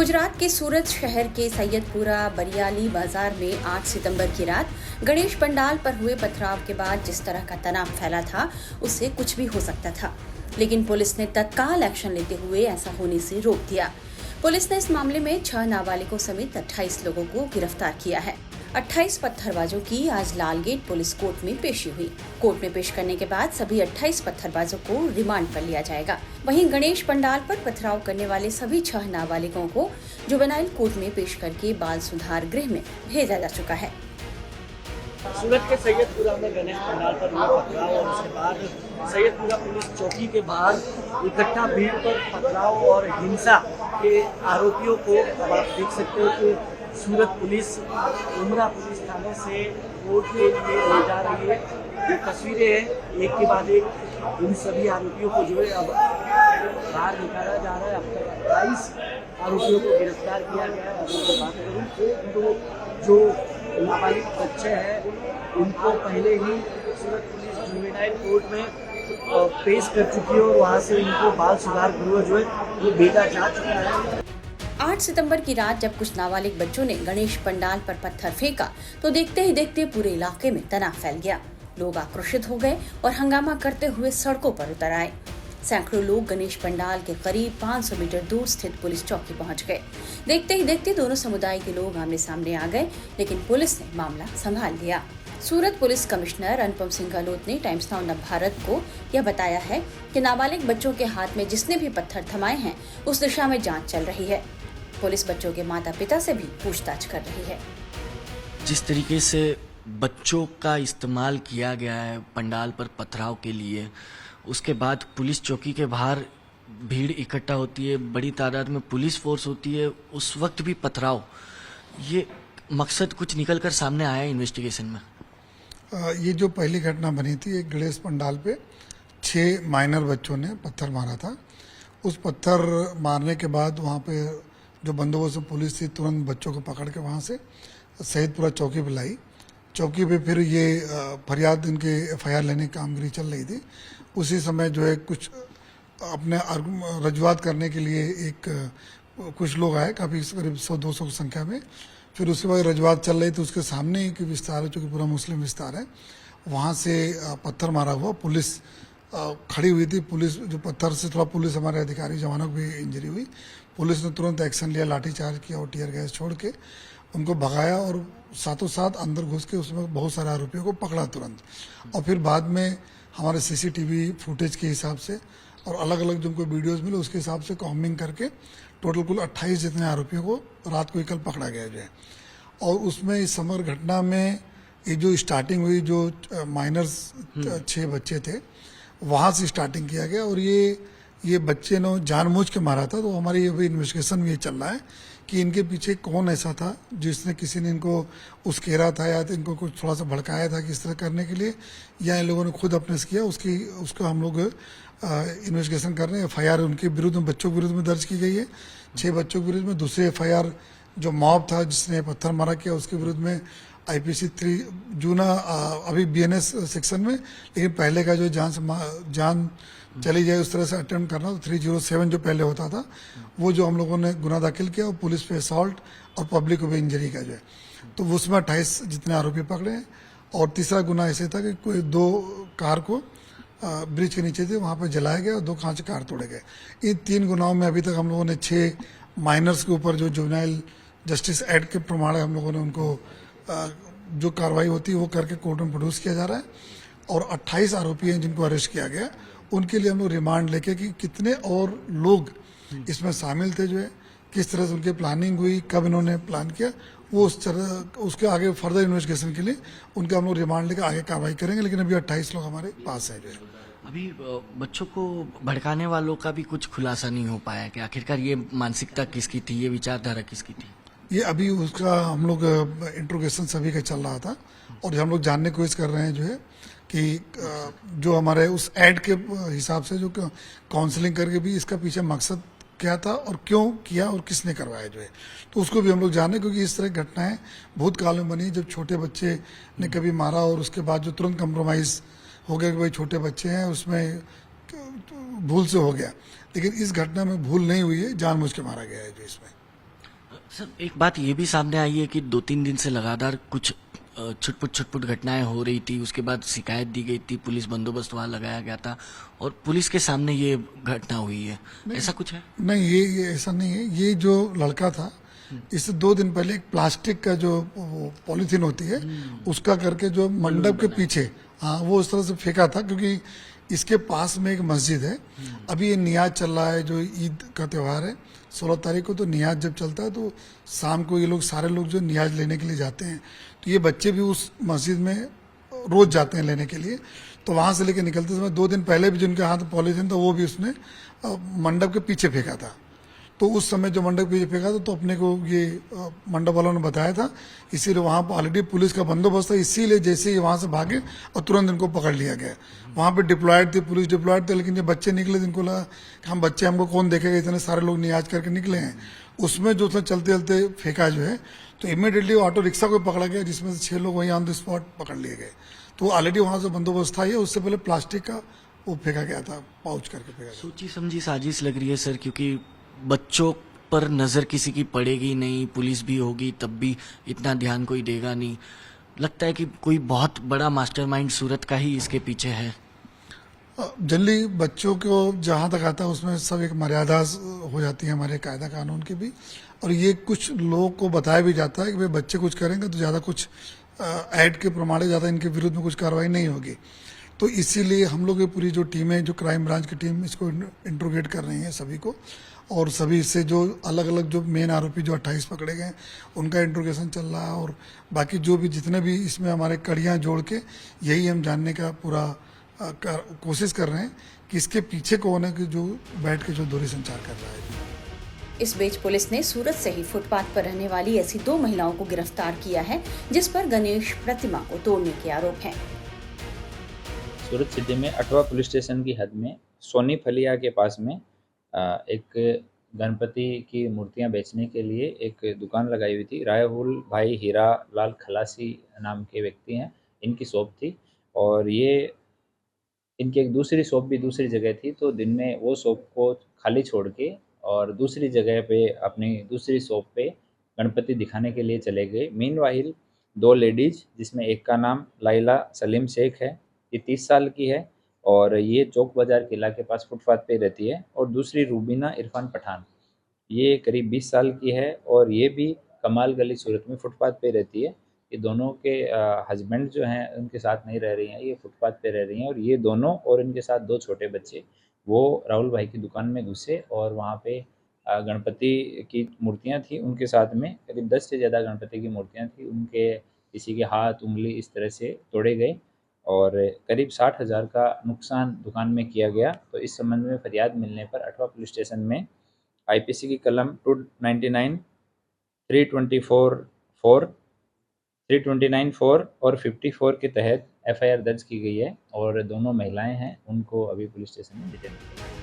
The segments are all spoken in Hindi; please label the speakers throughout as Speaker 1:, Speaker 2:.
Speaker 1: गुजरात के सूरत शहर के सैयदपुरा बरियाली बाजार में 8 सितंबर की रात गणेश पंडाल पर हुए पथराव के बाद जिस तरह का तनाव फैला था, उससे कुछ भी हो सकता था। लेकिन पुलिस ने तत्काल एक्शन लेते हुए ऐसा होने से रोक दिया। पुलिस ने इस मामले में 6 नाबालिगों समेत 28 लोगों को गिरफ्तार किया है। 28 पत्थरबाजों की आज लालगेट पुलिस कोर्ट में पेशी हुई। कोर्ट में पेश करने के बाद सभी 28 पत्थरबाजों को रिमांड पर लिया जाएगा। वहीं गणेश पंडाल पर पथराव करने वाले सभी 6 नाबालिगों को जुवेनाइल कोर्ट में पेश करके बाल सुधार गृह में भेजा जा चुका है।
Speaker 2: सूरत के सैयदपुरा में गणेश पंडाल पर हुआ पथराव और उसके बाद सैयदपुरा पुलिस चौकी के बाहर इकट्ठा भीड़ पर पथराव और हिंसा के आरोपियों को अब आप देख सकते हो कि सूरत पुलिस उमरा पुलिस थाने से कोर्ट के लिए ले जा रही है। ये तस्वीरें हैं, एक के बाद एक इन सभी आरोपियों को जो है अब बाहर निकाला जा रहा है। अब तक 28 आरोपियों को गिरफ्तार किया गया है। अगर मैं बात करूँ तो जो नाबालिग बच्चे हैं उनको पहले ही सूरत पुलिस जुवेनाइल कोर्ट में पेश कर चुकी है और वहाँ से इनको बाल सुधार गृह जो है वो भेजा जा चुका है।
Speaker 1: 8 सितंबर की रात जब कुछ नाबालिग बच्चों ने गणेश पंडाल पर पत्थर फेंका तो देखते ही देखते पूरे इलाके में तनाव फैल गया। लोग आक्रोशित हो गए और हंगामा करते हुए सड़कों पर उतर आए। सैकड़ों लोग गणेश पंडाल के करीब 500 मीटर दूर स्थित पुलिस चौकी पहुंच गए। देखते ही देखते दोनों समुदाय के लोग आमने सामने आ गए, लेकिन पुलिस ने मामला संभाल लिया। सूरत पुलिस कमिश्नर अनुपम सिंह गहलोत ने टाइम्स नाउ नवभारत को यह बताया है कि नाबालिग बच्चों के हाथ में जिसने भी पत्थर थमाए हैं उस दिशा में जांच चल रही है। पुलिस बच्चों के माता पिता से भी पूछताछ कर रही है।
Speaker 3: जिस तरीके से बच्चों का इस्तेमाल किया गया है पंडाल पर पथराव के लिए, उसके बाद पुलिस चौकी के बाहर भीड़ इकट्ठा होती है, बड़ी तादाद में पुलिस फोर्स होती है, उस वक्त भी पथराव, ये मकसद कुछ निकल कर सामने आया इन्वेस्टिगेशन में।
Speaker 4: ये जो पहली घटना बनी थी, एक गणेश पंडाल पे 6 माइनर बच्चों ने पत्थर मारा था। उस पत्थर मारने के बाद वहाँ पे जो बंदोबस्त पुलिस थी तुरंत बच्चों को पकड़ के वहाँ से सैयदपुरा चौकी पे लाई। चौकी पे फिर ये फरियाद इनके FIR लेने की कामगिरी चल रही थी। उसी समय जो है कुछ अपने रजुआत करने के लिए कुछ लोग आए, काफ़ी करीब 100-200 की संख्या में। फिर उसके बाद रजुआत चल रही थी, उसके सामने एक विस्तार है जो कि पूरा मुस्लिम विस्तार है, वहाँ से पत्थर मारा हुआ। पुलिस खड़ी हुई थी। पुलिस जो पत्थर से थोड़ा पुलिस हमारे अधिकारी जवानों को भी इंजरी हुई। पुलिस ने तुरंत एक्शन लिया, लाठीचार्ज किया और टीयर गैस छोड़ के उनको भगाया और साथों साथ अंदर घुस के उसमें बहुत सारे आरोपियों को पकड़ा तुरंत। और फिर बाद में हमारे CCTV फुटेज के हिसाब से और अलग अलग जो उनको वीडियोस मिले उसके हिसाब से कॉम्बिंग करके टोटल कुल 28 जितने आरोपियों को रात को ही कल पकड़ा गया जो है। और उसमें इस समग्र घटना में ये जो स्टार्टिंग हुई, जो माइनर्स 6 बच्चे थे, वहाँ से स्टार्टिंग किया गया और ये बच्चे ने जानबूझ के मारा था। तो हमारी अभी इन्वेस्टिगेशन में ये चल रहा है कि इनके पीछे कौन ऐसा था जिसने किसी ने इनको उस्केरा था या तो इनको कुछ थोड़ा सा भड़काया था किस तरह करने के लिए, या इन लोगों ने खुद अपने से किया। उसको हम लोग इन्वेस्टिगेशन कर रहे हैं। FIR उनके विरुद्ध में, बच्चों के विरुद्ध में दर्ज की गई है। 6 बच्चों के विरुद्ध में। दूसरे FIR जो मॉब था जिसने पत्थर मारा किया उसके विरुद्ध में IPC 3 जूना अभी BNS सेक्शन में, लेकिन पहले का जो जान चली जाए उस तरह से अटेम्प्ट करना, तो 307 जो पहले होता था वो जो हम लोगों ने गुना दाखिल किया और पुलिस पे असॉल्ट और पब्लिक को भी इंजरी का जो है, तो उसमें 28 जितने आरोपी पकड़े हैं। और तीसरा गुना ऐसे था कि कोई 2 कार को ब्रिज के नीचे थे वहाँ पर जलाया गया और 2 कांच कार तोड़े गए। इन 3 गुनाहों में अभी तक हम लोगों ने 6 माइनर्स के ऊपर जो जुवेनाइल जस्टिस एक्ट के प्रमाण हम लोगों ने उनको जो कार्रवाई होती है वो करके कोर्ट में प्रोड्यूस किया जा रहा है। और 28 आरोपी हैं जिनको अरेस्ट किया गया, उनके लिए हम लोग रिमांड लेके कि कितने और लोग इसमें शामिल थे, जो है किस तरह से उनकी प्लानिंग हुई, कब इन्होंने प्लान किया, वो उस तरह उसके आगे फर्दर इन्वेस्टिगेशन के लिए उनका हम लोग रिमांड लेकर आगे कार्रवाई करेंगे। लेकिन अभी 28 लोग हमारे पास है जो है।
Speaker 3: अभी बच्चों को भड़काने वालों का भी कुछ खुलासा नहीं हो पाया कि आखिरकार ये मानसिकता किसकी थी, ये विचारधारा किसकी थी।
Speaker 4: ये अभी उसका हम लोग इंट्रोगेशन सभी का चल रहा था और हम लोग जानने की कोशिश कर रहे हैं जो है कि जो हमारे उस एड के हिसाब से जो काउंसलिंग करके भी इसका पीछे मकसद क्या था और क्यों किया और किसने करवाया जो है, तो उसको भी हम लोग जाने, क्योंकि इस तरह की घटनाएं भूतकाल में बनी जब छोटे बच्चे ने कभी मारा और उसके बाद जो तुरंत कंप्रोमाइज़ हो गया कि भाई छोटे बच्चे हैं, उसमें भूल से हो गया। लेकिन इस घटना में भूल नहीं हुई है, जानबूझ के मारा गया है जो इसमें।
Speaker 3: सर एक बात ये भी सामने आई है कि 2-3 दिन से लगातार कुछ छुटपुट घटनाएं हो रही थी, उसके बाद शिकायत दी गई थी, पुलिस बंदोबस्त वहां लगाया गया था और पुलिस के सामने ये घटना हुई है, ऐसा कुछ है?
Speaker 4: नहीं, ये ऐसा नहीं है। ये जो लड़का था, इससे 2 दिन पहले एक प्लास्टिक का जो पॉलीथीन होती है उसका करके जो मंडप के पीछे, हाँ, वो उस तरह से फेंका था, क्योंकि इसके पास में एक मस्जिद है। अभी ये नियाज चल रहा है, जो ईद का त्यौहार है 16 तारीख को, तो नियाज जब चलता है तो शाम को ये लोग सारे लोग जो नियाज लेने के लिए जाते हैं, तो ये बच्चे भी उस मस्जिद में रोज जाते हैं लेने के लिए। तो वहां से लेके निकलते समय 2 दिन पहले भी जिनके हाथ पॉलीथीन था वो भी उसने मंडप के पीछे फेंका था। तो उस समय जो मंडप के पीछे फेंका था तो अपने को ये मंडप वालों ने बताया था, इसीलिए वहां पर ऑलरेडी पुलिस का बंदोबस्त था, इसीलिए जैसे ही वहां से भागे और तुरंत इनको पकड़ लिया गया। वहां पे डिप्लॉयड थी, पुलिस डिप्लॉयड थे, लेकिन जब बच्चे निकले तो इनको लगा कि हम बच्चे, हमको कौन देखेगा, इतने सारे लोग नियाज करके निकले हैं। उसमें जो चलते चलते फेंका जो है, तो इमीडिएटली ऑटो रिक्शा को पकड़ा गया, जिसमें से 6 लोग वहीं ऑन द स्पॉट पकड़ लिए गए। तो ऑलरेडी वहां से बंदोबस्त था। ये उससे पहले प्लास्टिक का वो फेंका गया था, पाउच करके फेंका गया।
Speaker 3: सोची समझी साजिश लग रही है सर, क्योंकि बच्चों पर नजर किसी की पड़ेगी नहीं, पुलिस भी होगी तब भी इतना ध्यान कोई देगा नहीं। लगता है कि कोई बहुत बड़ा मास्टरमाइंड सूरत का ही इसके पीछे है।
Speaker 4: जनरली बच्चों को जहां तक आता है उसमें सब एक मर्यादा हो जाती है, हमारे कायदा कानून की भी। और ये कुछ लोगों को बताया भी जाता है कि भाई बच्चे कुछ करेंगे तो ज़्यादा कुछ ऐड के प्रमाणे ज़्यादा इनके विरुद्ध में कुछ कार्रवाई नहीं होगी। तो इसीलिए हम लोग ये पूरी जो टीम है, जो क्राइम ब्रांच की टीम, इसको इंट्रोगेट कर रही है सभी को, और सभी से जो अलग अलग जो मेन आरोपी जो 28 पकड़े गए उनका इंट्रोगेशन चल रहा है। और बाकी जो भी जितने भी इसमें हमारे कड़ियाँ जोड़ के यही हम जानने का पूरा कोशिश कर रहे हैं कि इसके पीछे कौन है कि जो बैठ के जो दूरी संचार कर रहा है।
Speaker 1: इस बीच पुलिस ने सूरत से ही फुटपाथ पर रहने वाली ऐसी 2 महिलाओं को गिरफ्तार किया है, जिस पर गणेश प्रतिमा को तोड़ने के आरोप हैं।
Speaker 5: सूरत सिटी में अटवा पुलिस स्टेशन की हद में सोनी फलिया के पास में एक गणपति की मूर्तियां बेचने के लिए एक दुकान लगाई हुई थी। राहुल भाई हीरा लाल खलासी नाम के व्यक्ति हैं, इनकी शॉप थी और ये इनकी एक दूसरी शॉप भी दूसरी जगह थी। तो दिन में वो शॉप को खाली छोड़ के और दूसरी जगह पे अपनी दूसरी शॉप पे गणपति दिखाने के लिए चले गए। मीनवाइल 2 लेडीज़, जिसमें एक का नाम लाइला सलीम शेख है, ये 30 साल की है और ये चौक बाज़ार किला के पास फुटपाथ पे रहती है, और दूसरी रूबीना इरफान पठान, ये करीब 20 साल की है और ये भी कमाल गली सूरत में फुटपाथ पे रहती है। ये दोनों के हस्बैंड जो हैं उनके साथ नहीं रह रही हैं, ये फुटपाथ पे रह रही हैं। और ये दोनों और इनके साथ 2 छोटे बच्चे वो राहुल भाई की दुकान में घुसे और वहाँ पे गणपति की मूर्तियाँ थी, उनके साथ में करीब 10 से ज़्यादा गणपति की मूर्तियाँ थी। उनके किसी के हाथ उंगली इस तरह से तोड़े गए और करीब 60,000 का नुकसान दुकान में किया गया। तो इस संबंध में फरियाद मिलने पर अटवा पुलिस स्टेशन में IPC की कलम 299, 324(4), 329(4) और 54 के तहत FIR दर्ज की गई है और दोनों महिलाएं हैं, उनको अभी पुलिस स्टेशन में डिटेन किया गया।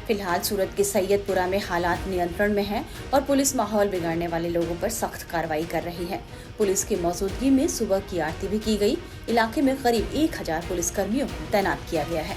Speaker 1: फिलहाल सूरत के सैयदपुरा में हालात नियंत्रण में हैं और पुलिस माहौल बिगाड़ने वाले लोगों पर सख्त कार्रवाई कर रही है। पुलिस की मौजूदगी में सुबह की आरती भी की गई। इलाके में करीब 1000 पुलिसकर्मियों को तैनात किया गया है।